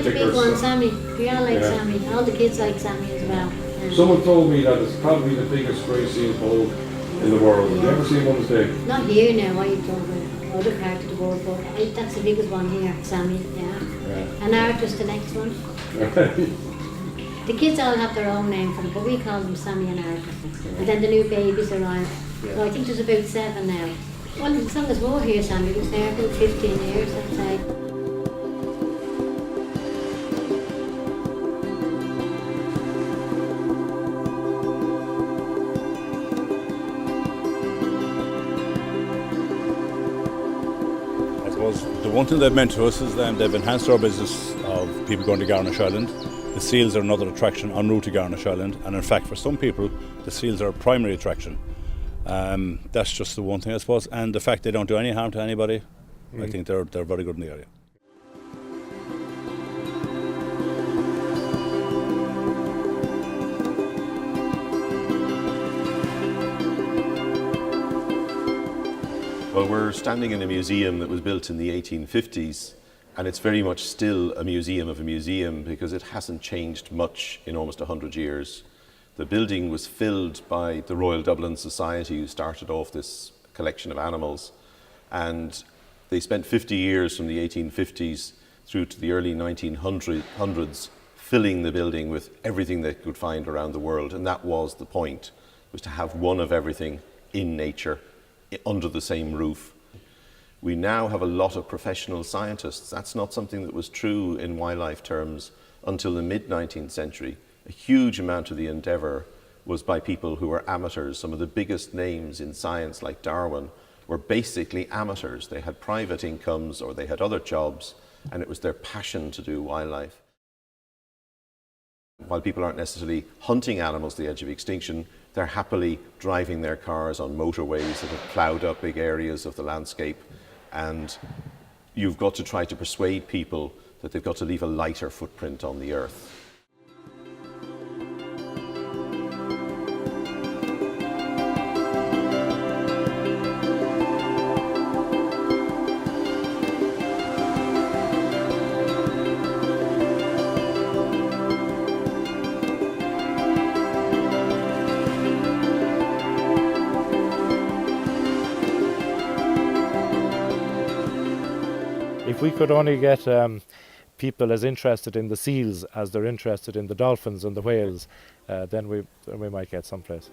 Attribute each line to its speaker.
Speaker 1: the big one, Sammy. We all like Sammy. All the kids like Sammy as well.
Speaker 2: Someone told me that it's probably the biggest grey seal pole in the world. Have you ever seen one this big?
Speaker 1: Not here now, I don't know. Other part of the world, but that's the biggest one here, Sammy, yeah. And Arthur's the next one. The kids all have their own name for them, but we call them Sammy and Arthur. And then the new babies arrive. So I think there's about 7 now. Well, as long as we're here, Sammy was there about 15 years, I'd say.
Speaker 3: The one thing they've meant to us is that they've enhanced our business of people going to Garnish Island. The seals are another attraction en route to Garnish Island, and in fact for some people the seals are a primary attraction. That's just the one thing, I suppose, and the fact they don't do any harm to anybody. I think they're very good in the area.
Speaker 4: Well, we're standing in a museum that was built in the 1850s, and it's very much still a museum because it hasn't changed much in almost 100 years. The building was filled by the Royal Dublin Society, who started off this collection of animals, and they spent 50 years from the 1850s through to the early 1900s filling the building with everything they could find around the world, and that was the point, was to have one of everything in nature under the same roof. We now have a lot of professional scientists. That's not something that was true in wildlife terms until the mid-19th century. A huge amount of the endeavour was by people who were amateurs. Some of the biggest names in science, like Darwin, were basically amateurs. They had private incomes or they had other jobs, and it was their passion to do wildlife. While people aren't necessarily hunting animals to the edge of extinction, they're happily driving their cars on motorways that have ploughed up big areas of the landscape, and you've got to try to persuade people that they've got to leave a lighter footprint on the earth.
Speaker 5: If we could only get people as interested in the seals as they're interested in the dolphins and the whales, then we might get someplace.